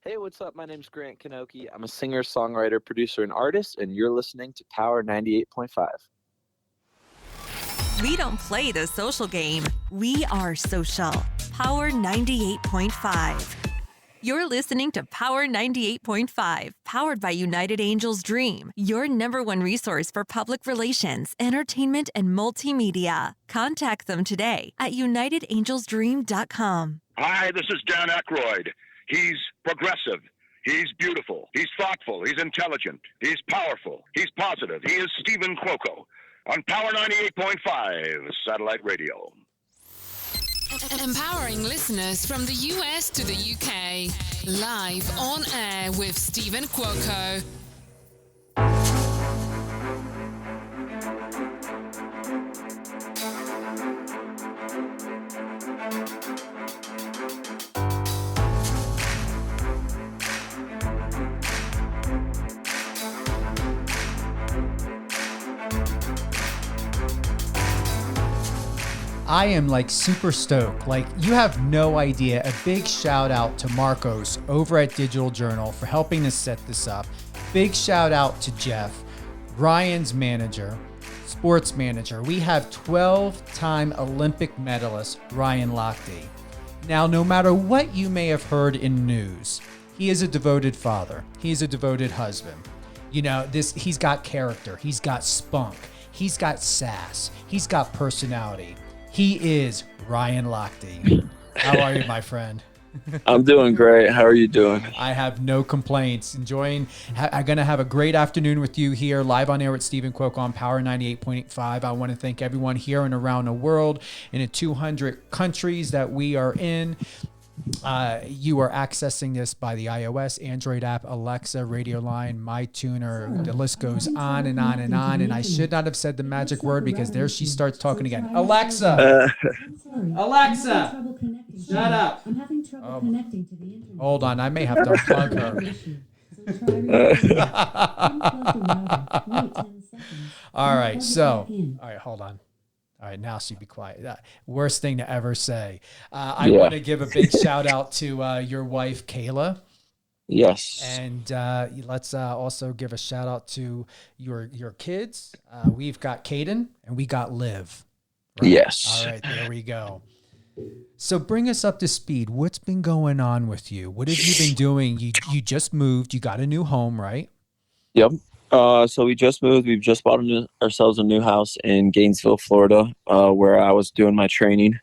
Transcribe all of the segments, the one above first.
Hey, what's up? My name's Grant Kanoki. I'm a singer, songwriter, producer, and artist, and you're listening to Power 98.5. We don't play the social game. We are social. Power 98.5. You're listening to Power 98.5, powered by United Angels Dream, your number one resource for public relations, entertainment, and multimedia. Contact them today at unitedangelsdream.com. Hi, this is Dan Aykroyd. He's progressive. He's beautiful. He's thoughtful. He's intelligent. He's powerful. He's positive. He is Stephen Cuoco on Power 98.5 Satellite Radio. Empowering listeners from the US to the UK. Live on air with Stephen Cuoco. I am like super stoked. Like, you have no idea. A big shout out to Marcos over at Digital Journal for helping us set this up. Big shout out to Jeff, Ryan's manager, sports manager. We have 12-time Olympic medalist Ryan Lochte. Now, no matter what you may have heard in news, he is a devoted father. He is a devoted husband. You know, he's got character. He's got spunk. He's got sass. He's got personality. He is Ryan Lochte. How are you, my friend? I'm doing great. How are you doing? I have no complaints. Enjoying. I'm going to have a great afternoon with you here live on air with Stephen Cuoco on Power 98.5. I want to thank everyone here and around the world in the 200 countries that we are in. You are accessing this by the iOS, Android app, Alexa, radio line, MyTuner. The list goes on and on and on. And I should not have said the magic word because there she starts talking again. Alexa! Alexa! Shut up! I'm having trouble connecting to the internet. Hold on, I may have to unplug her. All right, hold on. All right, now she be quiet. Worst thing to ever say. I want to give a big shout out to your wife, Kayla. Yes. And let's also give a shout out to your kids. We've got Caden and we got Liv. Right? Yes. All right, there we go. So bring us up to speed. What's been going on with you? What have you been doing? You just moved. You got a new home, right? Yep. So we just moved. We've just bought ourselves a new house in Gainesville, Florida, where I was doing my training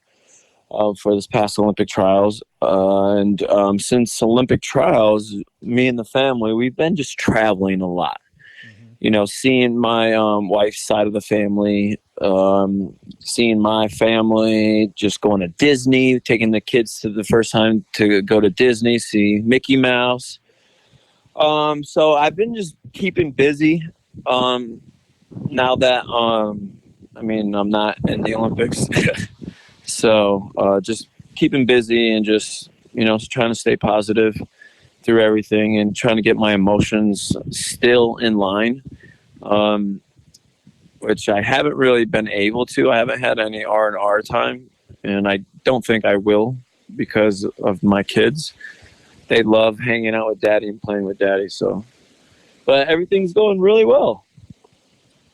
for this past Olympic trials. And since Olympic trials, me and the family, we've been just traveling a lot. Mm-hmm. You know, seeing my wife's side of the family, seeing my family, just going to Disney, taking the kids to the first time to go to Disney, see Mickey Mouse. So I've been just keeping busy, now that, I'm not in the Olympics, so, just keeping busy and just, trying to stay positive through everything and trying to get my emotions still in line, which I haven't really been able to. I haven't had any R&R time, and I don't think I will because of my kids. They love hanging out with daddy and playing with daddy. So, but everything's going really well.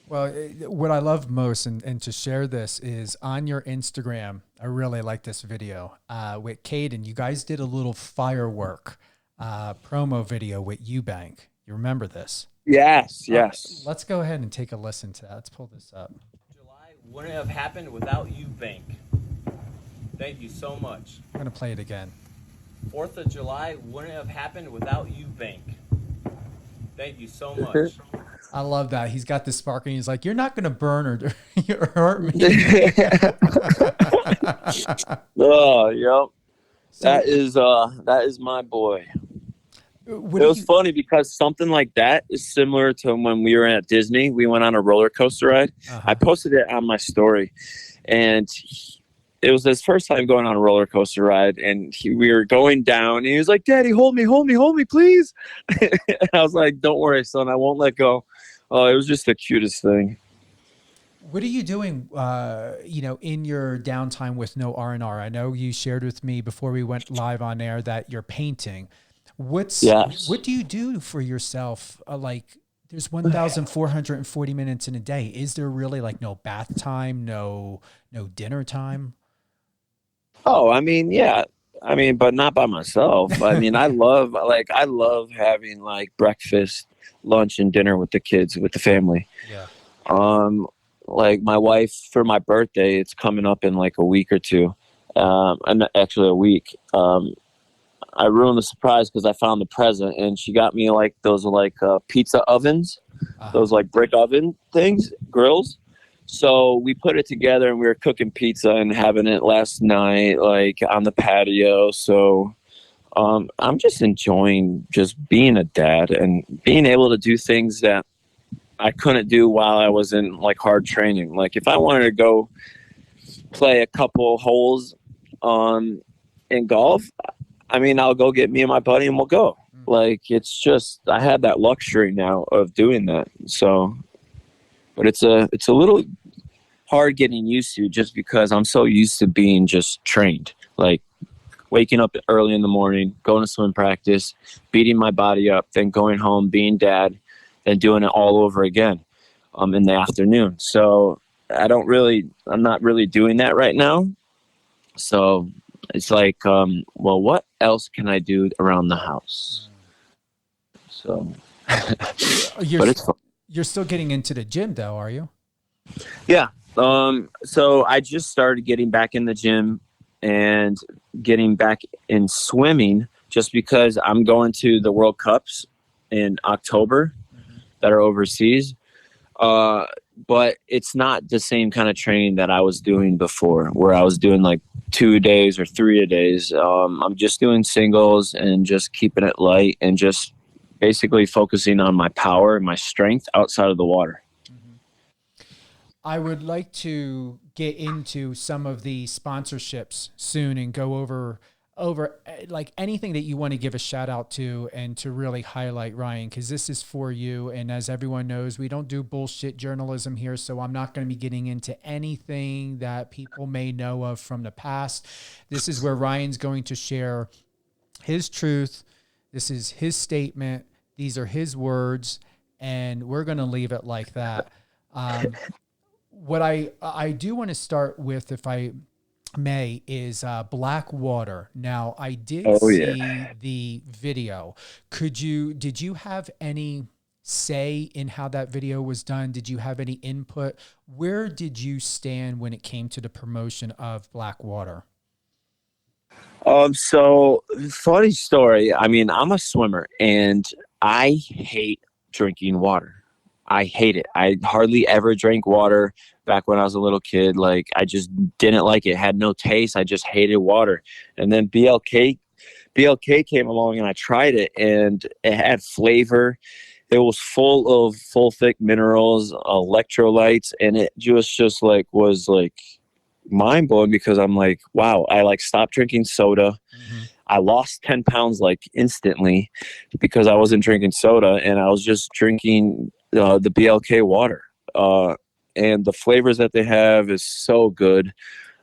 Well, what I love most and to share this is on your Instagram. I really like this video with Caden. You guys did a little firework promo video with Eubank. You remember this? Yes. Let's go ahead and take a listen to that. Let's pull this up. July wouldn't have happened without Eubank. Thank you so much. I'm going to play it again. 4th of July wouldn't have happened without Eubank. Thank you so much. I love that. He's got this spark and he's like, you're not going to burn or hurt me. Oh, yep. That is my boy. It was funny because something like that is similar to when we were at Disney. We went on a roller coaster ride. Uh-huh. I posted it on my story, and it was his first time going on a roller coaster ride, and we were going down, and he was like, "Daddy, hold me, please." I was like, "Don't worry, son, I won't let go." Oh, it was just the cutest thing. What are you doing, in your downtime with no R&R? I know you shared with me before we went live on air that you're painting. Yes. What do you do for yourself? Like there's 1,440 minutes in a day. Is there really like no bath time, no dinner time? Oh, I mean, yeah. I mean, but not by myself. I mean, I love having like breakfast, lunch, and dinner with the kids, with the family. Yeah. Um, like my wife for my birthday, it's coming up in like a week or two. And actually a week. I ruined the surprise because I found the present, and she got me like those like pizza ovens, Uh-huh. those like brick oven things, grills. So we put it together, and we were cooking pizza and having it last night, like on the patio. So I'm just enjoying just being a dad and being able to do things that I couldn't do while I was in like hard training. Like if I wanted to go play a couple holes in golf, I mean, I'll go get me and my buddy and we'll go. Like it's just I have that luxury now of doing that. So, but it's a little hard getting used to just because I'm so used to being just trained. Like waking up early in the morning, going to swim practice, beating my body up, then going home, being dad, then doing it all over again in the afternoon. So I'm not really doing that right now. So it's like, well, what else can I do around the house? So, You're but it's fun. you're still getting into the gym though, are you? Yeah. So I just started getting back in the gym and getting back in swimming just because I'm going to the World Cups in October that are overseas. But it's not the same kind of training that I was doing before, where I was doing like 2 days or 3 days. I'm just doing singles and just keeping it light and just basically focusing on my power and my strength outside of the water. I would like to get into some of the sponsorships soon and go over like anything that you want to give a shout out to and to really highlight, Ryan, because this is for you. And as everyone knows, we don't do bullshit journalism here. So I'm not going to be getting into anything that people may know of from the past. This is where Ryan's going to share his truth. This is his statement. These are his words. And we're going to leave it like that. What I do want to start with, if I may, is Black Water. Now, I did see the video. Did you have any say in how that video was done? Did you have any input? Where did you stand when it came to the promotion of Black Water? So funny story. I mean, I'm a swimmer and I hate drinking water. I hate it. I hardly ever drank water back when I was a little kid. Like I just didn't like it. It had no taste. I just hated water. And then BLK came along and I tried it and it had flavor. It was full of full thick minerals, electrolytes, and it just like was like mind blowing because I'm like, wow, I like stopped drinking soda. I lost 10 pounds like instantly because I wasn't drinking soda and I was just drinking the BLK water. And the flavors that they have is so good.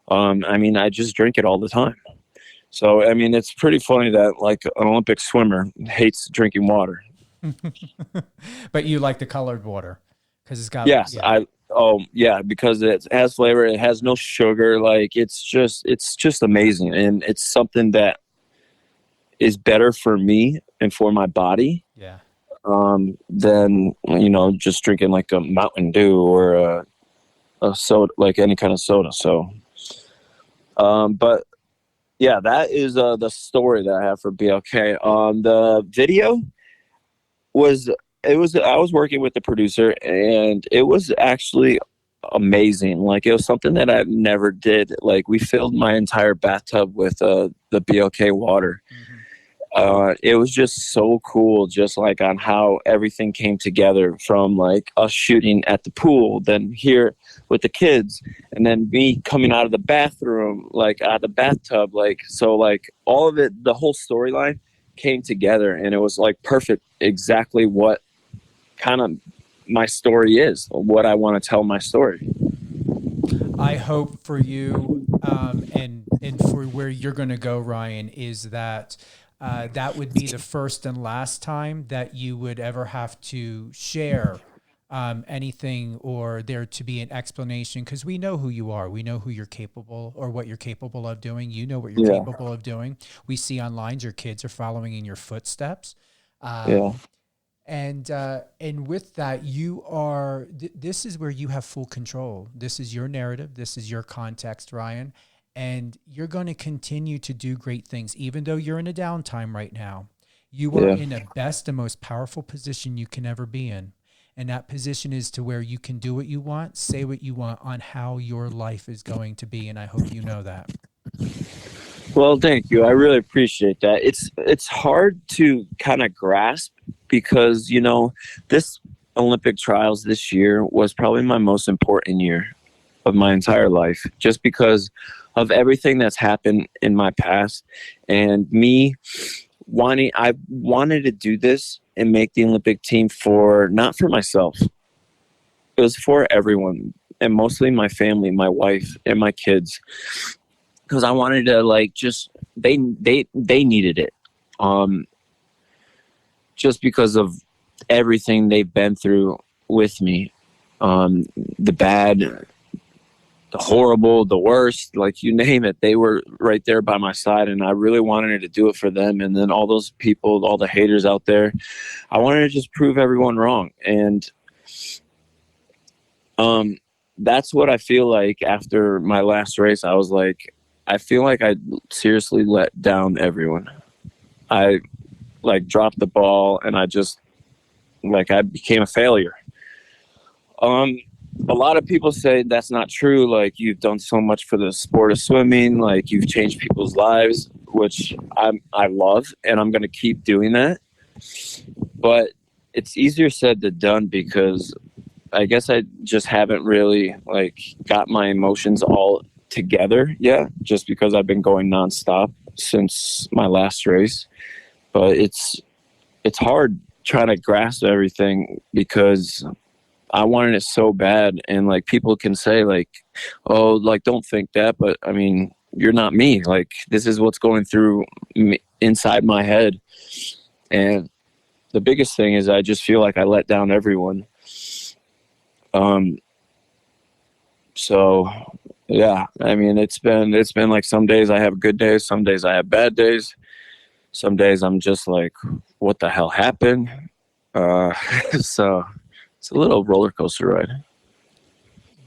I mean, I just drink it all the time. So, I mean, it's pretty funny that like an Olympic swimmer hates drinking water. But you like the colored water because it's got, Yes, because it has flavor. It has no sugar. Like it's just amazing. And it's something that is better for me and for my body. Yeah. Than just drinking like a Mountain Dew or a soda, like any kind of soda. So, but yeah, that is the story that I have for BLK. The video I was working with the producer, and it was actually amazing. Like it was something that I never did. Like we filled my entire bathtub with the BLK water. It was just so cool, just like on how everything came together from like us shooting at the pool, then here with the kids, and then me coming out of the bathroom, like out of the bathtub, like so like all of it, the whole storyline came together and it was like perfect, exactly what kind of my story is, what I want to tell my story. I hope for you and for where you're going to go, Ryan, is that that would be the first and last time that you would ever have to share anything or there to be an explanation, because we know who you are. We know who you're capable or what you're capable of doing. You know what you're Yeah. capable of doing. We see online your kids are following in your footsteps. Yeah. And with that, you are, this is where you have full control. This is your narrative. This is your context, Ryan. And you're going to continue to do great things, even though you're in a downtime right now. You are in the best and most powerful position you can ever be in. And that position is to where you can do what you want, say what you want on how your life is going to be. And I hope you know that. Well, thank you. I really appreciate that. It's hard to kind of grasp because, you know, this Olympic trials this year was probably my most important year of my entire life, just because of everything that's happened in my past and me I wanted to do this and make the Olympic team not for myself. It was for everyone, and mostly my family, my wife and my kids, because I wanted to they needed it. Just because of everything they've been through with me, the bad, the horrible, the worst, like you name it, they were right there by my side, and I really wanted to do it for them. And then all those people, all the haters out there, I wanted to just prove everyone wrong. And that's what I feel like after my last race. I was like, I feel like I seriously let down everyone. I dropped the ball, and I just I became a failure. A lot of people say that's not true. Like, you've done so much for the sport of swimming, like you've changed people's lives, which I love, and I'm going to keep doing that. But it's easier said than done, because I guess I just haven't really got my emotions all together yet, just because I've been going nonstop since my last race. But it's hard trying to grasp everything, because I wanted it so bad, and people can say oh, don't think that, but I mean, you're not me. This is what's going through me, inside my head. And the biggest thing is I just feel like I let down everyone. So yeah, I mean, it's been like, some days I have good days, some days I have bad days, some days I'm just like, what the hell happened? So it's a little roller coaster ride.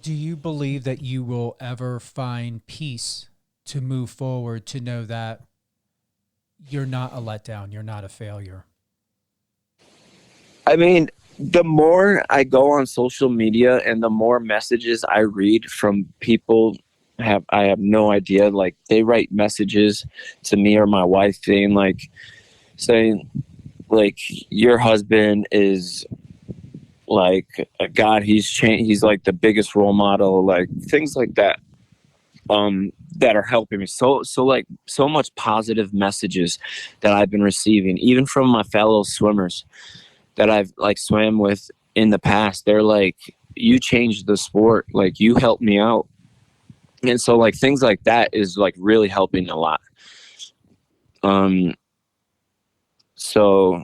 Do you believe that you will ever find peace to move forward, to know that you're not a letdown, you're not a failure? I mean, the more I go on social media and the more messages I read from people, I have no idea. They write messages to me or my wife saying your husband is a God, he's changed, he's the biggest role model, things like that, that are helping me. So much positive messages that I've been receiving, even from my fellow swimmers that I've swam with in the past. They're you changed the sport, you helped me out. And so things like that is really helping a lot. So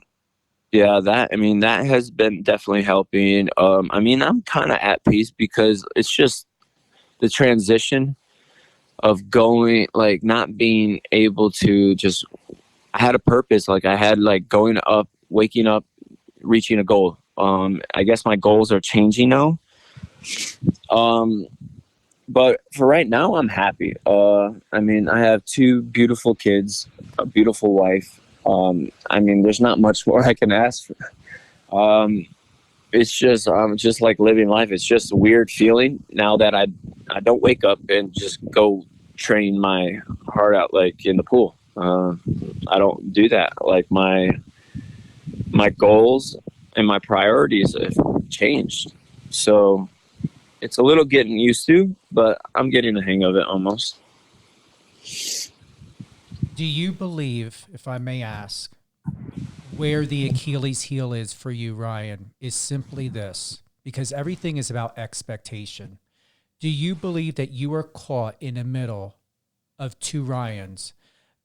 yeah, that has been definitely helping. I mean, I'm kind of at peace, because it's just the transition of going, not being able to just, I had a purpose. I had going up, waking up, reaching a goal. I guess my goals are changing now. But for right now, I'm happy. I mean, I have 2 beautiful kids, a beautiful wife. I mean, there's not much more I can ask for. It's just, just living life. It's just a weird feeling now that I don't wake up and just go train my heart out in the pool. I don't do that. My goals and my priorities have changed. So it's a little getting used to, but I'm getting the hang of it almost. Do you believe, if I may ask, where the Achilles heel is for you, Ryan, is simply this, because everything is about expectation. Do you believe that you are caught in the middle of 2 Ryans?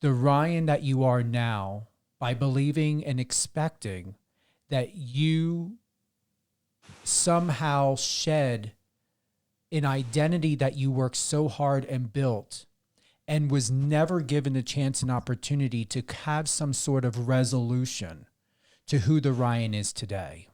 The Ryan that you are now by believing and expecting that you somehow shed an identity that you worked so hard and built and was never given a chance and opportunity to have some sort of resolution to who the Ryan is today,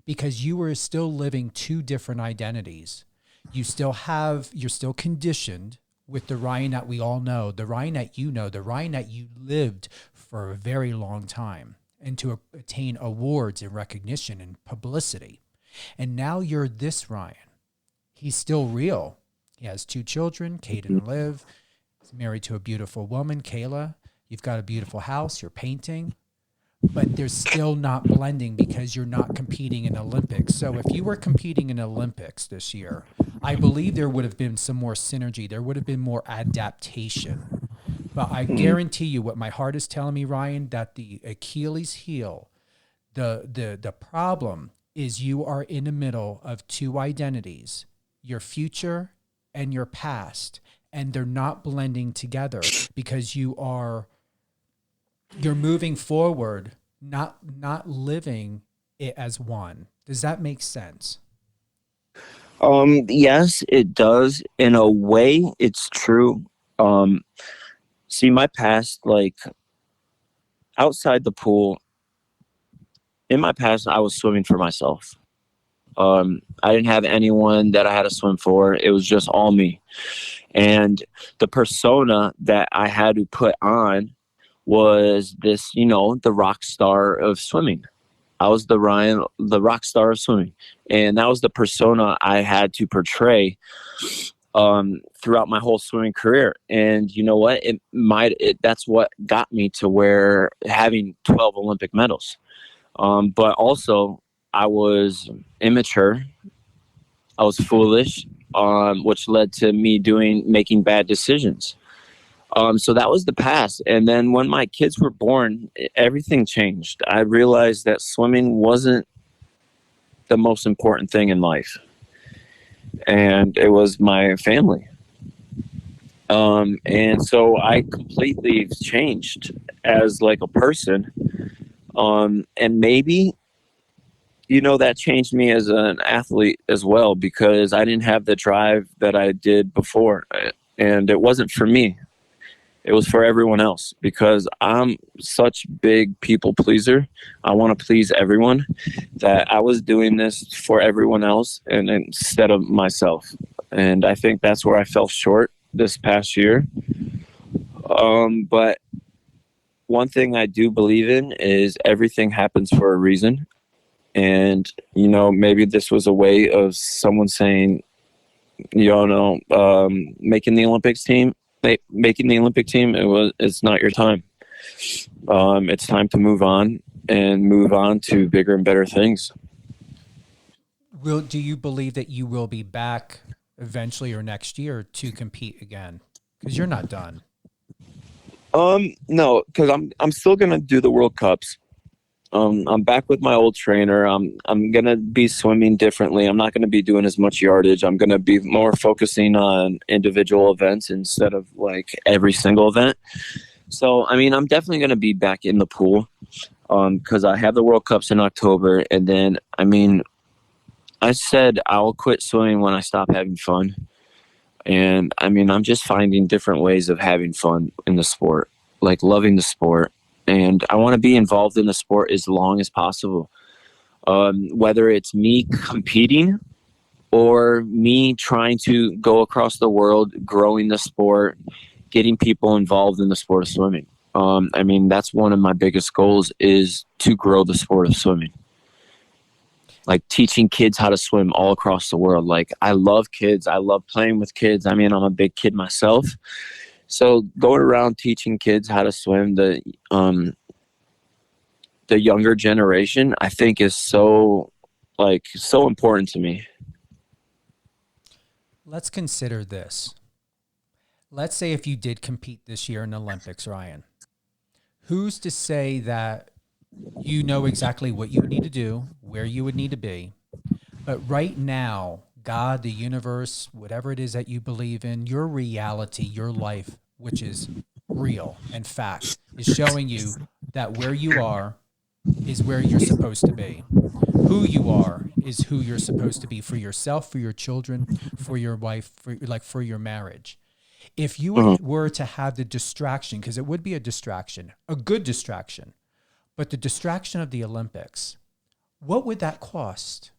because you were still living two different identities. You're still conditioned with the Ryan that we all know, the Ryan that you know, the Ryan that you lived for a very long time, and to attain awards and recognition and publicity. And now you're this Ryan. He's still real. He has 2 children, Kate and Liv. He's married to a beautiful woman, Kayla. You've got a beautiful house. You're painting. But there's still not blending because you're not competing in Olympics. So if you were competing in Olympics this year, I believe there would have been some more synergy. There would have been more adaptation. But I guarantee you what my heart is telling me, Ryan, that the Achilles heel, the problem is you are in the middle of 2 identities, your future and your past, and they're not blending together because you're moving forward, not living it as one. Does that make sense? Yes, it does. In a way, it's true. See, my past, like outside the pool, in my past, I was swimming for myself. I didn't have anyone that I had to swim for. It was just all me. And the persona that I had to put on was this, the rock star of swimming. I was the Ryan, the rock star of swimming. And that was the persona I had to portray throughout my whole swimming career. And you know what? That's what got me to where having 12 Olympic medals. But also I was immature. I was foolish, which led to me making bad decisions. So that was the past. And then when my kids were born, everything changed. I realized that swimming wasn't the most important thing in life. And it was my family. And so I completely changed as like a person. And maybe, that changed me as an athlete as well, because I didn't have the drive that I did before. And it wasn't for me. It was for everyone else, because I'm such big people pleaser. I want to please everyone, that I was doing this for everyone else and instead of myself. And I think that's where I fell short this past year. But one thing I do believe in is everything happens for a reason. And, maybe this was a way of someone saying, making the Olympic team, it's not your time. It's time to move on to bigger and better things. Do you believe that you will be back eventually or next year to compete again? Because you're not done. No, because I'm still gonna do the World Cups. I'm back with my old trainer. I'm gonna be swimming differently. I'm not gonna be doing as much yardage. I'm gonna be more focusing on individual events instead of like every single event. So, I'm definitely gonna be back in the pool, because I have the World Cups in October, and then, I said I'll quit swimming when I stop having fun. And I'm just finding different ways of having fun in the sport, like loving the sport. And I want to be involved in the sport as long as possible. Whether it's me competing or me trying to go across the world, growing the sport, getting people involved in the sport of swimming. That's one of my biggest goals, is to grow the sport of swimming. Like teaching kids how to swim all across the world. Like, I love kids. I love playing with kids. I'm a big kid myself. So going around teaching kids how to swim, the younger generation, I think is so important to me. Let's consider this. Let's say if you did compete this year in the Olympics, Ryan, who's to say that you know exactly what you would need to do, where you would need to be? But right now, God, the universe, whatever it is that you believe in, your reality, your life, which is real and fact, is showing you that where you are is where you're supposed to be. Who you are is who you're supposed to be for yourself, for your children, for your wife, for your marriage. If you were to have the distraction, because it would be a distraction, a good distraction, but the distraction of the Olympics, what would that cost?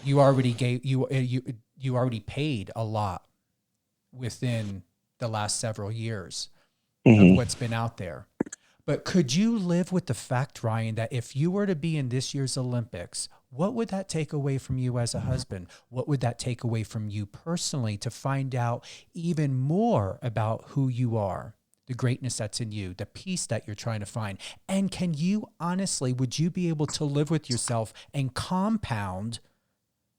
You already you already paid a lot within the last several years of what's been out there. But could you live with the fact, Ryan, that if you were to be in this year's Olympics, what would that take away from you as a husband? What would that take away from you personally to find out even more about who you are, the greatness that's in you, the peace that you're trying to find? And can you honestly, would you be able to live with yourself and compound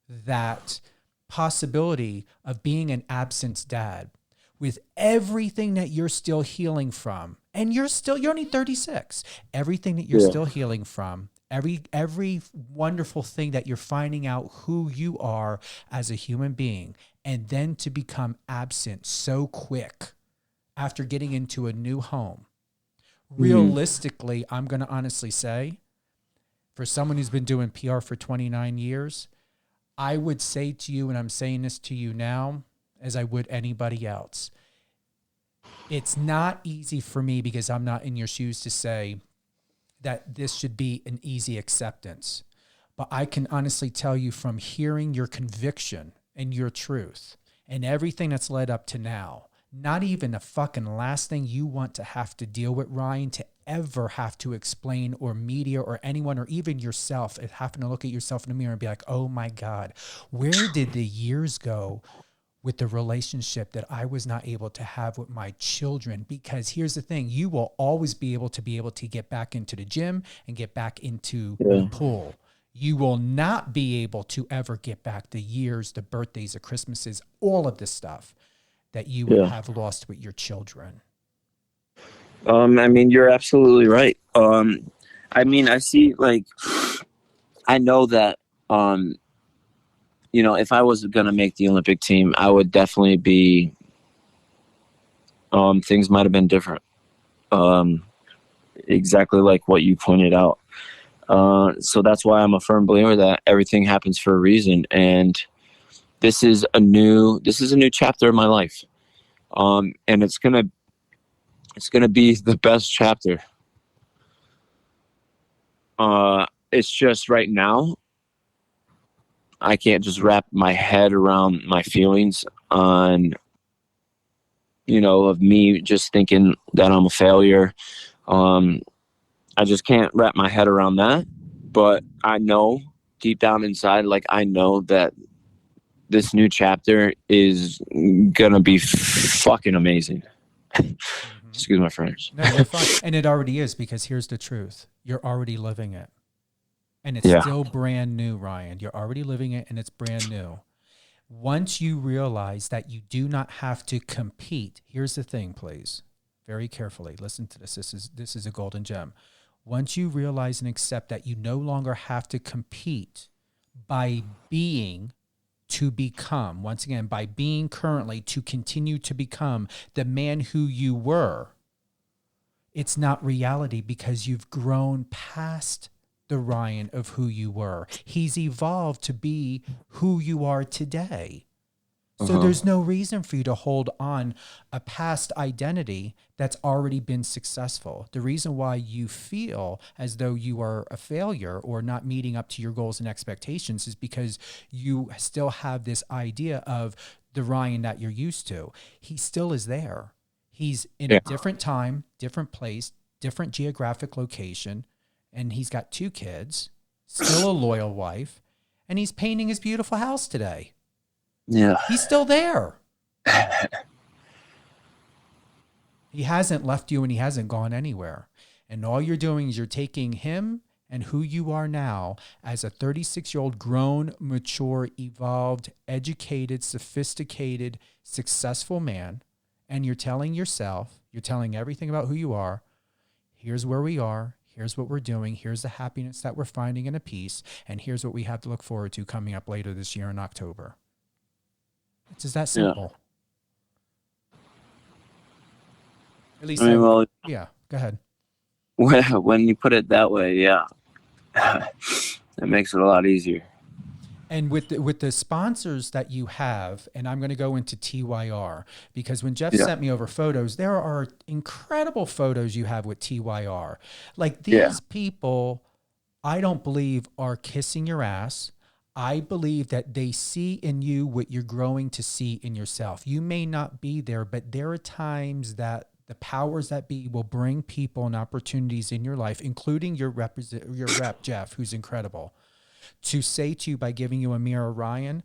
that possibility of being an absence dad with everything that you're still healing from? And you're only 36. Everything that you're still healing from, every wonderful thing that you're finding out who you are as a human being, and then to become absent so quick after getting into a new home. Realistically, I'm going to honestly say, for someone who's been doing PR for 29 years, I would say to you, and I'm saying this to you now, as I would anybody else, it's not easy for me, because I'm not in your shoes, to say that this should be an easy acceptance. But I can honestly tell you, from hearing your conviction and your truth and everything that's led up to now, not even a fucking last thing you want to have to deal with, Ryan, to ever have to explain, or media or anyone, or even yourself, having to look at yourself in the mirror and be like, oh my God, where did the years go with the relationship that I was not able to have with my children? Because here's the thing, you will always be able to get back into the gym and get back into the pool. You will not be able to ever get back the years, the birthdays, the Christmases, all of this stuff that you would have lost with your children. I mean, you're absolutely right. I mean, I see, like, I know that, you know, if I was going to make the Olympic team, I would definitely be, things might have been different. Exactly like what you pointed out. So that's why I'm a firm believer that everything happens for a reason. And this is a new chapter of my life. And it's going to be the best chapter. It's just right now, I can't just wrap my head around my feelings on, you know, of me just thinking that I'm a failure. I just can't wrap my head around that. But I know deep down inside, like, I know that this new chapter is gonna be fucking amazing. Excuse my French. No, you're fine. And it already is, because here's the truth. You're already living it. And it's still brand new, Ryan. You're already living it, and it's brand new. Once you realize that you do not have to compete, here's the thing, please, very carefully, listen to this. This is a golden gem. Once you realize and accept that you no longer have to compete by being to become, once again, by being currently to continue to become the man who you were, it's not reality, because you've grown past the Ryan of who you were. He's evolved to be who you are today. So there's no reason for you to hold on a past identity that's already been successful. The reason why you feel as though you are a failure or not meeting up to your goals and expectations is because you still have this idea of the Ryan that you're used to. He still is there. He's in a different time, different place, different geographic location, and he's got 2 kids, still a loyal wife, and he's painting his beautiful house today. Yeah. He's still there. He hasn't left you, and he hasn't gone anywhere. And all you're doing is you're taking him and who you are now as a 36-year-old grown, mature, evolved, educated, sophisticated, successful man, and you're telling yourself, you're telling everything about who you are. Here's where we are. Here's what we're doing. Here's the happiness that we're finding in a peace. And here's what we have to look forward to coming up later this year in October. It's just that simple. At least, I mean, well, yeah, go ahead. when you put it that way, yeah, it makes it a lot easier. And with the sponsors that you have, and I'm going to go into TYR because when Jeff Yeah, sent me over photos, there are incredible photos you have with TYR. Like yeah, these people, I don't believe are kissing your ass. I believe that they see in you what you're growing to see in yourself. You may not be there, but there are times that the powers that be will bring people and opportunities in your life, including your rep Jeff, who's incredible, to say to you by giving you a mirror, Ryan,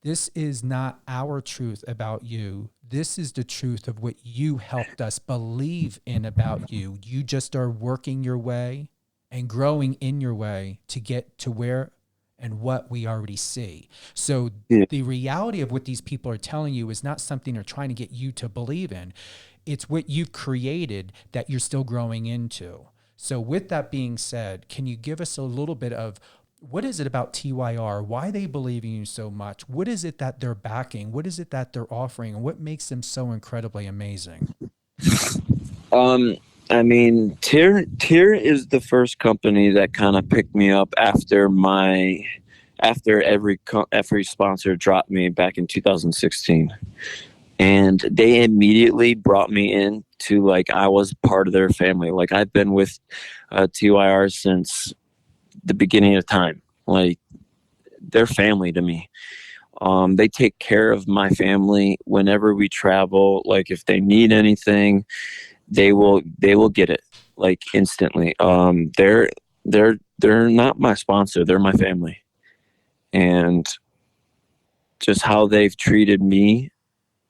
this is not our truth about you. This is the truth of what you helped us believe in about you. You just are working your way and growing in your way to get to where and what we already see. So yeah. the reality of what these people are telling you is not something they're trying to get you to believe in. It's what you've created that you're still growing into. So with that being said, can you give us a little bit of what is it about TYR? Why they believe in you so much? What is it that they're backing? What is it that they're offering? And what makes them so incredibly amazing? Um, I mean, Tier is the first company that kind of picked me up after every sponsor dropped me back in 2016, and they immediately brought me in to like I was part of their family. Like I've been with TYR since the beginning of time. Like they're family to me. They take care of my family whenever we travel. Like if they need anything, they will get it like instantly. They're not my sponsor, they're my family. And just how they've treated me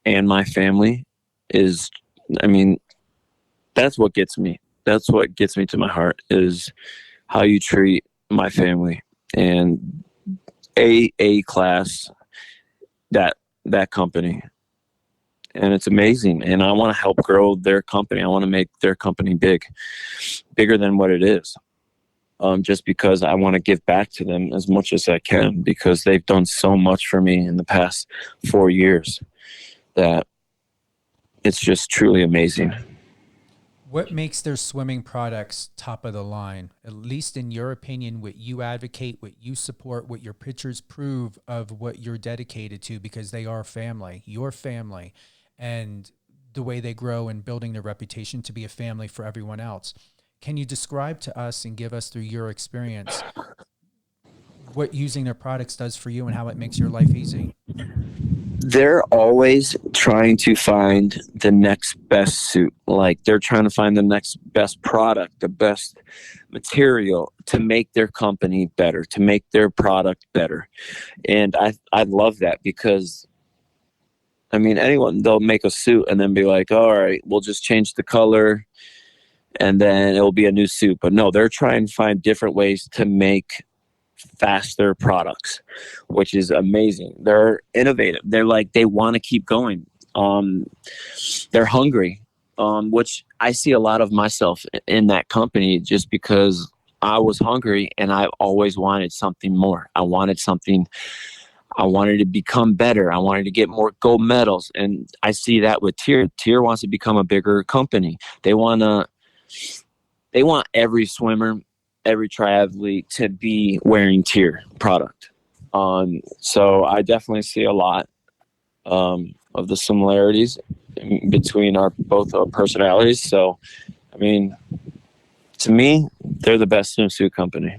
and my family is, I mean, that's what gets me. That's what gets me to my heart is how you treat my family. And a class, that company, and it's amazing, and I want to help grow their company. I want to make their company bigger than what it is, just because I want to give back to them as much as I can, because they've done so much for me in the past 4 years that it's just truly amazing. What makes their swimming products top of the line? At least in your opinion, what you advocate, what you support, what your pictures prove of what you're dedicated to, because they are family, your family, and the way they grow and building their reputation to be a family for everyone else. Can you describe to us and give us through your experience what using their products does for you and how it makes your life easy? They're always trying to find the next best suit. Like they're trying to find the next best product, the best material to make their company better, to make their product better. And I love that because I mean anyone, they'll make a suit and then be like, all right, we'll just change the color and then it'll be a new suit. But no, they're trying to find different ways to make faster products, which is amazing. They're innovative. They're like, they want to keep going. They're hungry, which I see a lot of myself in that company just because I was hungry and I've always wanted something more. I wanted to become better. I wanted to get more gold medals. And I see that with Tier. Tier wants to become a bigger company. They want every swimmer, every triathlete to be wearing Tier product. So I definitely see a lot of the similarities between both our personalities. So, I mean, to me, they're the best swimsuit company.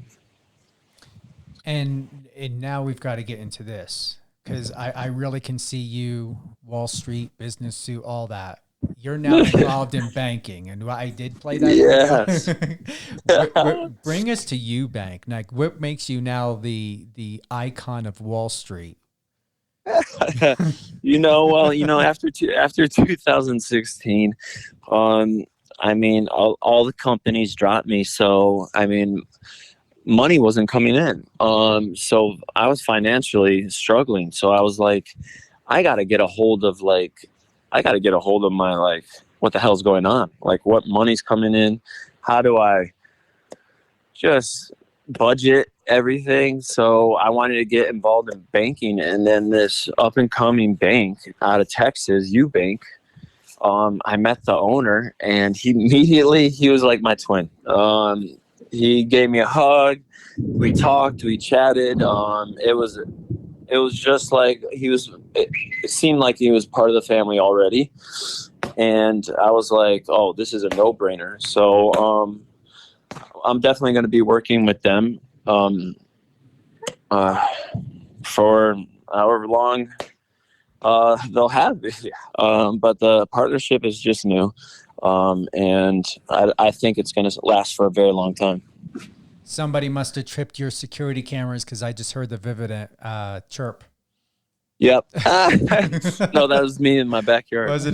And now we've got to get into this because I really can see you, Wall Street, business suit, all that. You're now involved in banking, and I did play that. Yes. Bring us to you, bank. Like, what makes you now the icon of Wall Street? After 2016, I mean, all the companies dropped me. So, I mean, money wasn't coming in. So I was financially struggling. So I was like, I got to get a hold of my, like, what the hell's going on? Like, what money's coming in? How do I just budget everything? So I wanted to get involved in banking. And then this up and coming bank out of Texas, UBank, I met the owner, and he was like my twin. He gave me a hug. We talked, we chatted. It was just like it seemed like he was part of the family already. And I was like, oh, this is a no-brainer. So I'm definitely going to be working with them for however long they'll have it. But the partnership is just new. And I think it's going to last for a very long time. Somebody must have tripped your security cameras because I just heard the vivid chirp. Yep. No, that was me in my backyard. Was it?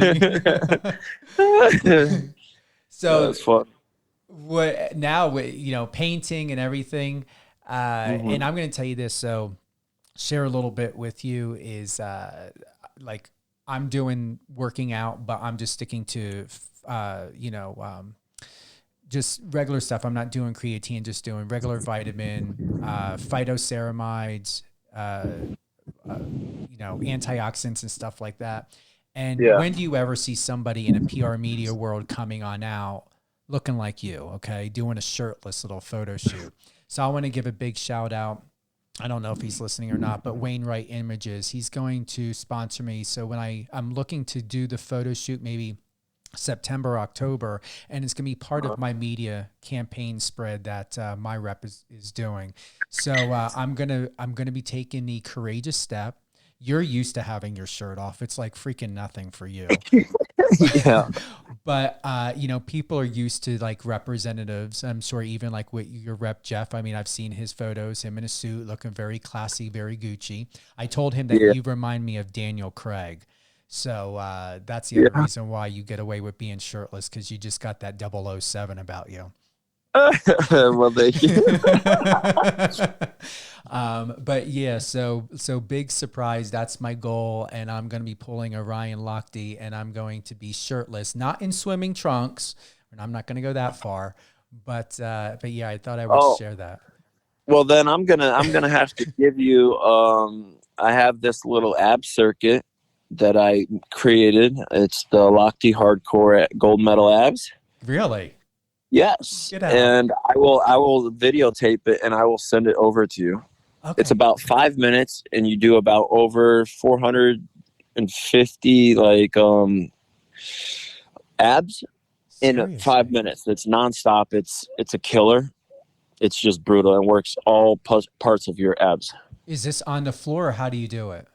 So that's fun. what now with, painting and everything. And I'm going to tell you this. So share a little bit with you is like I'm doing working out, but I'm just sticking to, just regular stuff. I'm not doing creatine, just doing regular vitamin, phytoceramides, antioxidants and stuff like that. And when do you ever see somebody in a PR media world coming on out looking like you, okay, doing a shirtless little photo shoot? So I want to give a big shout out. I don't know if he's listening or not, but Wainwright Images, he's going to sponsor me. So when I'm looking to do the photo shoot, maybe September, October, and it's going to be part of my media campaign spread that my rep is doing. So I'm going to be taking the courageous step. You're used to having your shirt off. It's like freaking nothing for you. Yeah. But, people are used to like representatives. I'm sure even like with your rep, Jeff, I mean, I've seen his photos, him in a suit looking very classy, very Gucci. I told him that you remind me of Daniel Craig. So that's the other reason why you get away with being shirtless, because you just got that 007 about you. Well, thank you. But yeah, so big surprise. That's my goal. And I'm going to be pulling a Ryan Lochte, and I'm going to be shirtless, not in swimming trunks. And I'm not going to go that far, but yeah, I thought I would share that. Well, then I'm going to have to give you, I have this little ab circuit that I created. It's the Lochte Hardcore Gold Medal Abs. Really? Yes. And I will videotape it and I will send it over to you. Okay. It's about 5 minutes and you do about over 450 abs in 5 minutes. It's nonstop. It's a killer. It's just brutal and works all parts of your abs. Is this on the floor or how do you do it?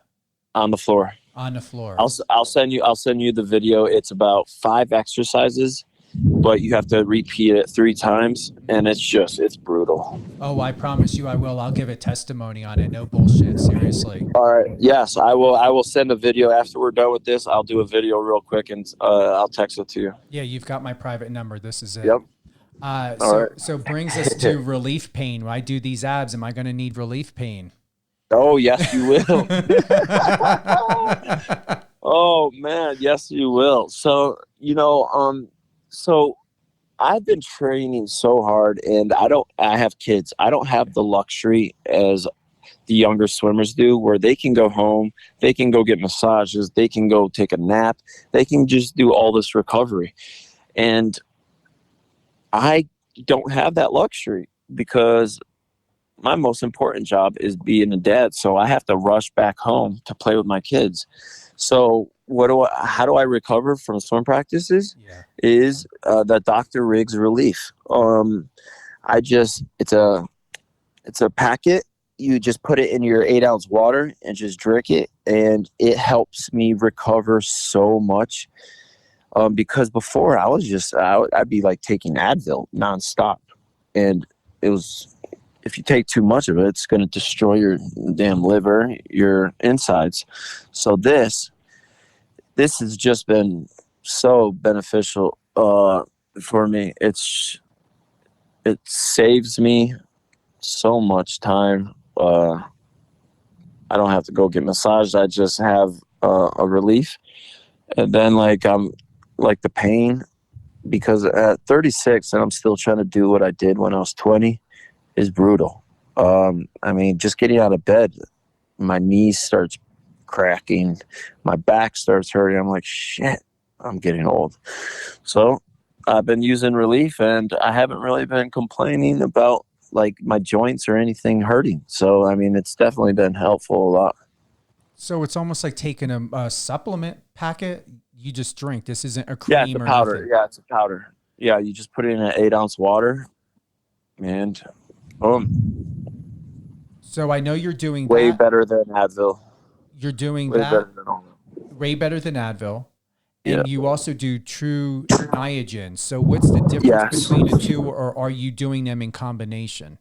On the floor. On the floor. I'll send you the video. It's about 5 exercises, but you have to repeat it 3 times, and it's brutal. Oh, I promise you I will. I'll give a testimony on it. No bullshit. Seriously. All right. Yes, I will send a video after we're done with this. I'll do a video real quick, and I'll text it to you. Yeah, you've got my private number. This is it. Yep. So brings us to relief pain. When I do these abs, am I going to need relief pain? Oh, yes, you will. Oh, man, yes, you will. So, so I've been training so hard, and I have kids. I don't have the luxury as the younger swimmers do, where they can go home, they can go get massages, they can go take a nap, they can just do all this recovery. And I don't have that luxury because my most important job is being a dad. So I have to rush back home to play with my kids. So how do I recover from swim practices? Is the Dr. Riggs Relief. It's a packet. You just put it in your 8-ounce water and just drink it. And it helps me recover so much. Because before I'd be like taking Advil nonstop. And if you take too much of it, it's going to destroy your damn liver, your insides. So this has just been so beneficial for me. It saves me so much time. I don't have to go get massaged. I just have a relief. And then the pain, because at 36 and I'm still trying to do what I did when I was 20 is brutal. Just getting out of bed, my knees starts cracking, my back starts hurting. I'm like, shit, I'm getting old. So I've been using Relief, and I haven't really been complaining about like my joints or anything hurting. So I mean, it's definitely been helpful a lot. So it's almost like taking a supplement packet. You just drink. This isn't a Yeah, it's a cream or powder. nothing. Yeah, it's a powder. Yeah, you just put it in an 8-ounce water, and boom, So I know you're doing way that. better than Advil. You're doing Way that better than all that. way better than Advil. Yeah. And you also do True Niagen. So what's the difference Yes. between the two, or are you doing them in combination?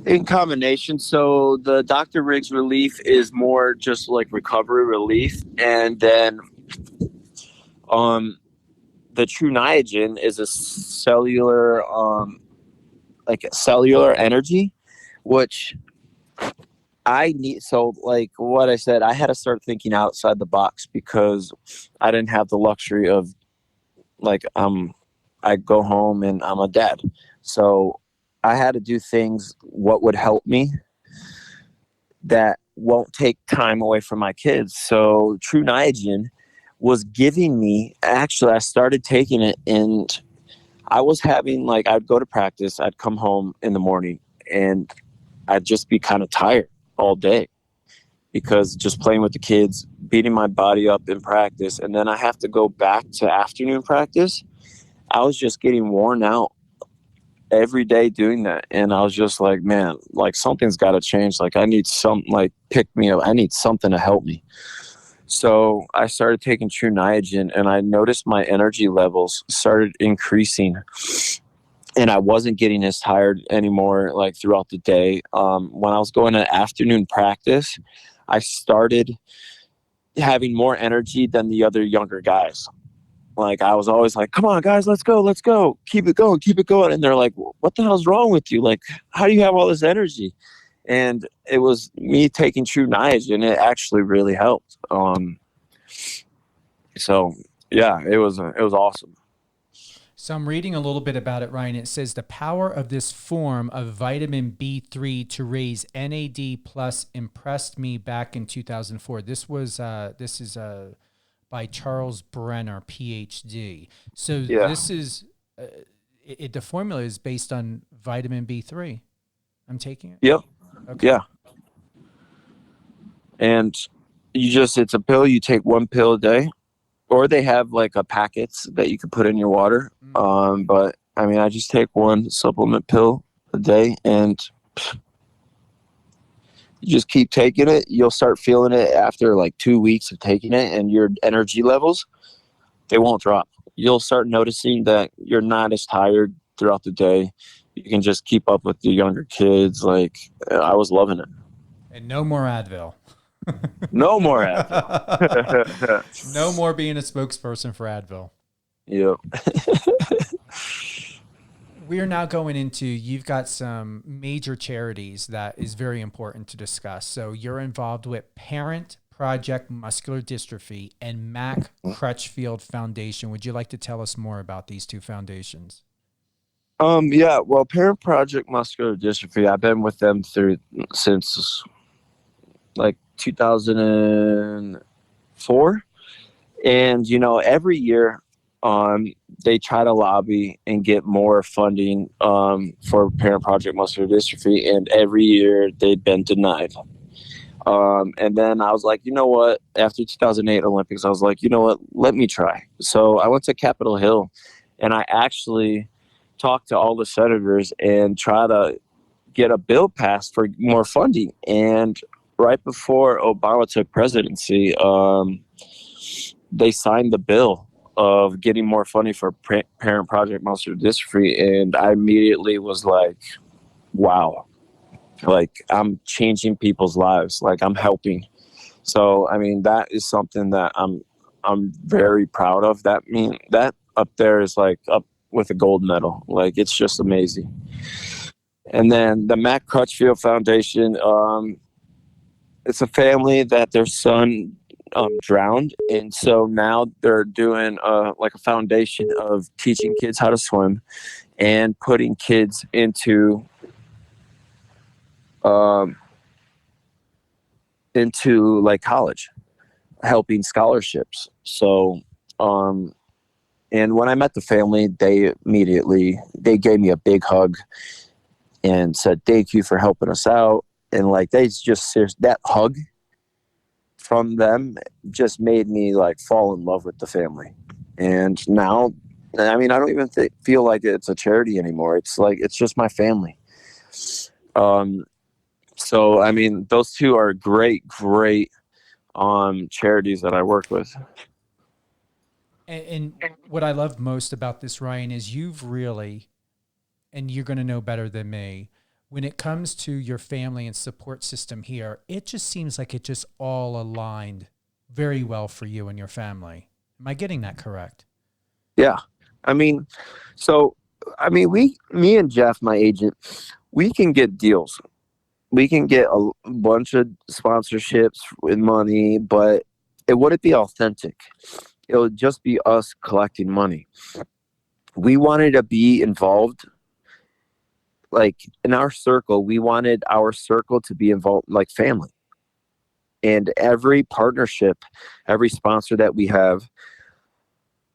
In combination. So the Dr. Riggs Relief is more just like recovery relief, and then the True Niagen is a cellular like cellular energy, which I need. So like what I said, I had to start thinking outside the box because I didn't have the luxury of like I go home and I'm a dad. So I had to do things what would help me that won't take time away from my kids. So True Niagen was giving me, actually I started taking it, and I was having like, I'd go to practice, I'd come home in the morning, and I'd just be kind of tired all day because just playing with the kids, beating my body up in practice. And then I have to go back to afternoon practice. I was just getting worn out every day doing that. And I was just like, man, like something's got to change. Like I need something, like pick me up. I need something to help me. So I started taking True Niagen, and I noticed my energy levels started increasing, and I wasn't getting as tired anymore, like throughout the day. When I was going to afternoon practice, I started having more energy than the other younger guys. Like I was always like, come on guys, let's go, keep it going. And they're like, what the hell's wrong with you? Like, how do you have all this energy? And it was me taking True Niagen. It actually really helped. So yeah, it was awesome. So I'm reading a little bit about it, Ryan. It says the power of this form of vitamin B3 to raise NAD plus impressed me back in 2004. This is by Charles Brenner, PhD. So Yeah. this is the formula is based on vitamin B3. I'm taking it. Yep. Okay. Yeah. And it's a pill. You take one pill a day, or they have like a packets that you can put in your water. But I mean, I just take one supplement pill a day, and you just keep taking it. You'll start feeling it after like 2 weeks of taking it, and your energy levels, they won't drop. You'll start noticing that you're not as tired throughout the day. You can just keep up with the younger kids. Like I was loving it. And no more Advil. No more Advil. No more being a spokesperson for Advil. Yep. We are now going into, you've got some major charities that is very important to discuss. So you're involved with Parent Project Muscular Dystrophy and Mac Crutchfield Foundation. Would you like to tell us more about these two foundations? Yeah, well, Parent Project Muscular Dystrophy, I've been with them since like 2004. And, every year, they try to lobby and get more funding for Parent Project Muscular Dystrophy, and every year they've been denied. And then I was like, you know what? After 2008 Olympics, I was like, you know what? Let me try. So I went to Capitol Hill, and I actually talked to all the senators and try to get a bill passed for more funding. And right before Obama took presidency, they signed the bill of getting more funding for Parent Project Muscular Dystrophy, and I immediately was like, wow, like I'm changing people's lives, like I'm helping. So I mean, that is something that I'm very proud of. That up there is like up with a gold medal. Like it's just amazing. And then the Matt Crutchfield Foundation, it's a family that their son drowned, and so now they're doing like a foundation of teaching kids how to swim and putting kids into like college, helping scholarships. So And when I met the family, they gave me a big hug and said, "Thank you for helping us out." And like, that hug from them just made me like fall in love with the family. And now, I mean, I don't even feel like it's a charity anymore. It's like, it's just my family. So, I mean, those two are great charities that I work with. And what I love most about this, Ryan, is you've really, and you're going to know better than me, when it comes to your family and support system here, it just seems like it just all aligned very well for you and your family. Am I getting that correct? Yeah. I mean, me and Jeff, my agent, we can get deals. We can get a bunch of sponsorships with money, but it wouldn't be authentic. It would just be us collecting money. We wanted to be involved, like in our circle. We wanted our circle to be involved like family. And every partnership, every sponsor that we have,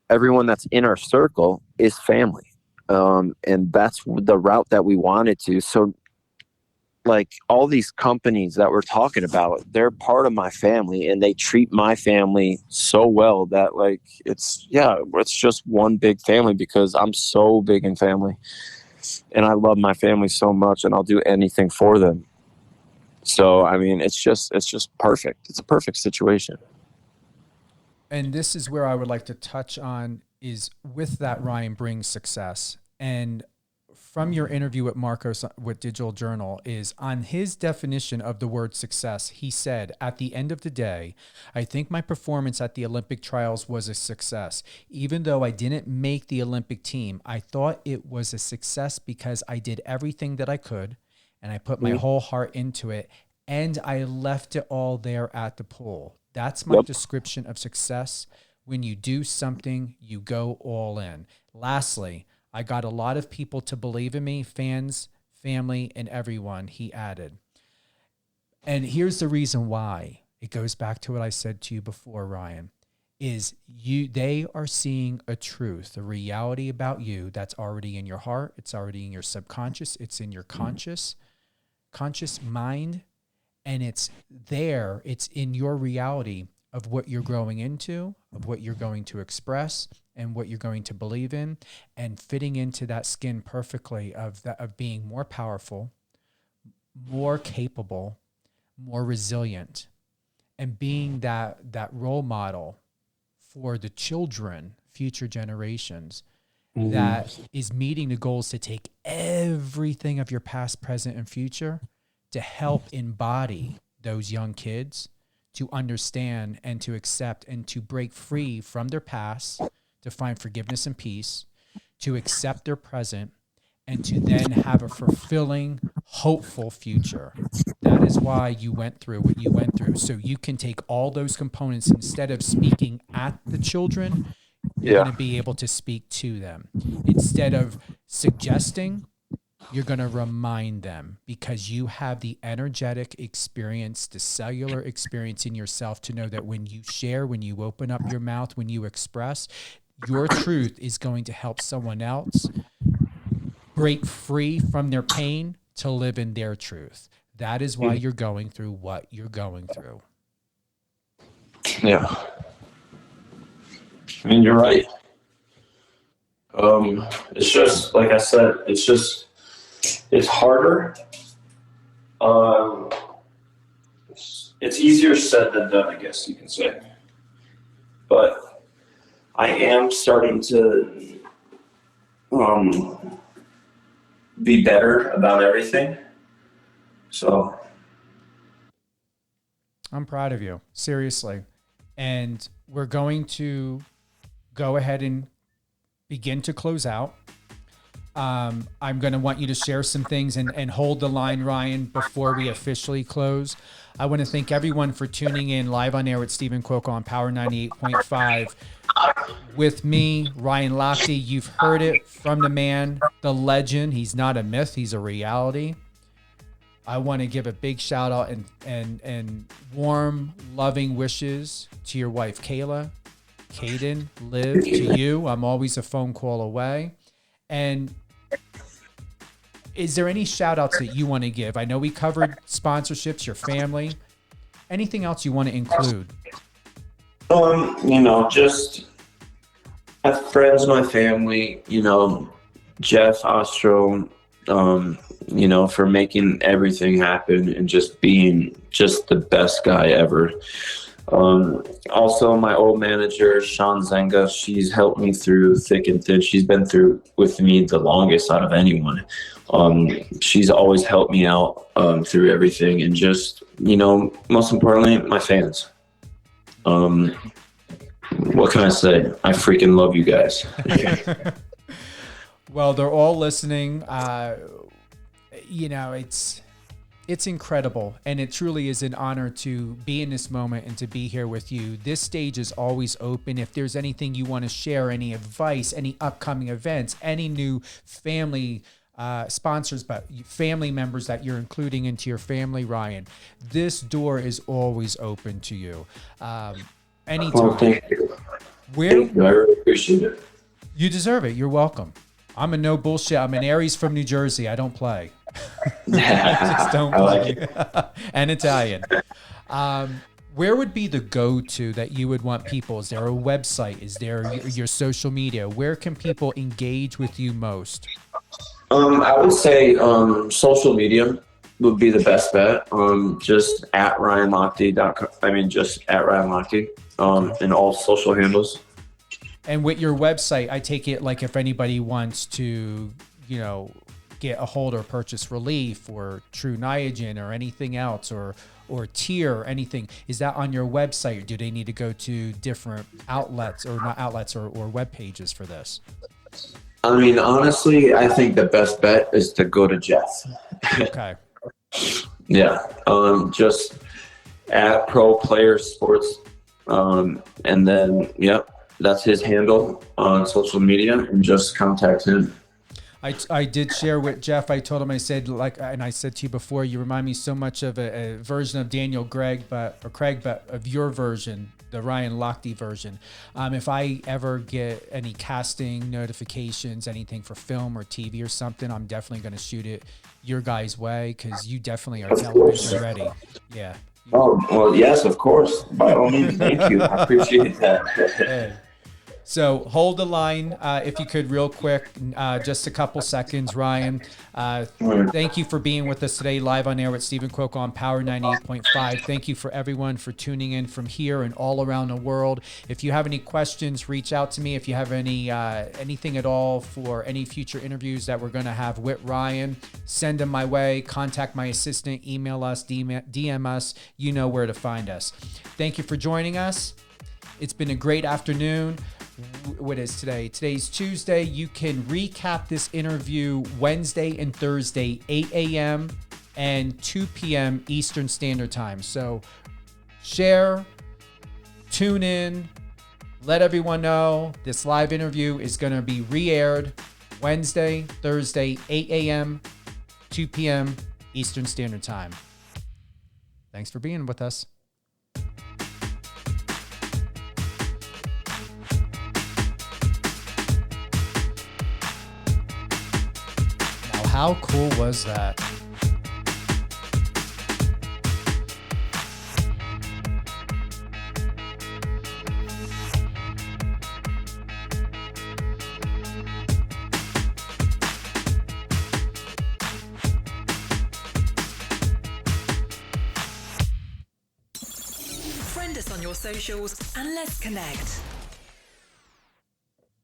everyone that's in our circle is family. And that's the route that we wanted to. So like all these companies that we're talking about, they're part of my family and they treat my family so well that like, it's just one big family because I'm so big in family and I love my family so much and I'll do anything for them. So, I mean, it's just perfect. It's a perfect situation. And this is where I would like to touch on is with that Ryan brings success. And from your interview with Marcos with Digital Journal is on his definition of the word success. He said, at the end of the day, I think my performance at the Olympic trials was a success. Even though I didn't make the Olympic team, I thought it was a success because I did everything that I could and I put my whole heart into it and I left it all there at the pool. That's my description of success. When you do something, you go all in. Lastly, I got a lot of people to believe in me, fans, family, and everyone, he added. And here's the reason why. It goes back to what I said to you before, Ryan, is they are seeing a truth, a reality about you that's already in your heart. It's already in your subconscious. It's in your conscious mind. And it's there. It's in your reality of what you're growing into, of what you're going to express, and what you're going to believe in, and fitting into that skin perfectly of being more powerful, more capable, more resilient, and being that role model for the children, future generations, that is meeting the goals to take everything of your past, present, and future to help embody those young kids to understand and to accept and to break free from their past, to find forgiveness and peace, to accept their present, and to then have a fulfilling, hopeful future. That is why you went through what you went through. So you can take all those components, instead of speaking at the children, you're going to be able to speak to them. Instead of suggesting, you're going to remind them, because you have the energetic experience, the cellular experience in yourself to know that when you share, when you open up your mouth, when you express, your truth is going to help someone else break free from their pain to live in their truth. That is why you're going through what you're going through. Yeah. I mean, you're right. It's just, like I said, it's harder. It's easier said than done, I guess you can say. But I am starting to be better about everything. So I'm proud of you, seriously. And we're going to go ahead and begin to close out. I'm going to want you to share some things and hold the line, Ryan, before we officially close. I want to thank everyone for tuning in live on air with Stephen Cuoco on Power 98.5. With me, Ryan Lochte. You've heard it from the man, the legend. He's not a myth, he's a reality. I want to give a big shout out and warm, loving wishes to your wife, Kayla, Caden, Liv, to you. I'm always a phone call away. And is there any shout outs that you want to give? I know we covered sponsorships, your family. Anything else you want to include? Just my friends, my family, Jeff Ostro, for making everything happen and just being just the best guy ever. Also, my old manager, Sean Zenga, she's helped me through thick and thin. She's been through with me the longest out of anyone. She's always helped me out through everything. And just, most importantly, my fans. What can I say? I freaking love you guys. Well, they're all listening. It's incredible, and it truly is an honor to be in this moment and to be here with you. This stage is always open. If there's anything you want to share, any advice, any upcoming events, any new family sponsors, but family members that you're including into your family, Ryan, this door is always open to you. Anytime. Well, thank you. Thank you. I really appreciate it. You deserve it. You're welcome. I'm a no bullshit. I'm an Aries from New Jersey. I don't play. I just don't play. Like and Italian. Where would be the go-to that you would want people? Is there a website? Is there your social media? Where can people engage with you most? I would say social media would be the best bet. Just at RyanLochte.com. Just at Ryan Lochte in all social handles. And with your website, I take it like if anybody wants to, get a hold or purchase Relief or True Niagen or anything else or Tier or anything, is that on your website, or do they need to go to different outlets or not outlets or web pages for this? Honestly, I think the best bet is to go to Jeff. Okay. Yeah. Just at Pro Player Sports. And then, that's his handle on social media, and just contact him. I did share with Jeff. I told him, I said, and I said to you before, you remind me so much of a version of Daniel Craig, but of your version, the Ryan Lochte version. If I ever get any casting notifications, anything for film or TV or something, I'm definitely going to shoot it your guys' way, because you definitely are television ready. Yeah. Oh, well, yes, of course. By all means, thank you. I appreciate that. Hey. So hold the line, if you could, real quick, just a couple seconds, Ryan. Thank you for being with us today, live on air with Stephen Cuoco on Power 98.5. Thank you for everyone for tuning in from here and all around the world. If you have any questions, reach out to me. If you have anything at all for any future interviews that we're going to have with Ryan, send them my way. Contact my assistant, email us, DM us. You know where to find us. Thank you for joining us. It's been a great afternoon. What is today? Today's Tuesday. You can recap this interview Wednesday and Thursday, 8 a.m. and 2 p.m. Eastern Standard Time. So share, tune in, let everyone know this live interview is going to be re-aired Wednesday, Thursday, 8 a.m., 2 p.m. Eastern Standard Time. Thanks for being with us. How cool was that? Friend us on your socials and let's connect.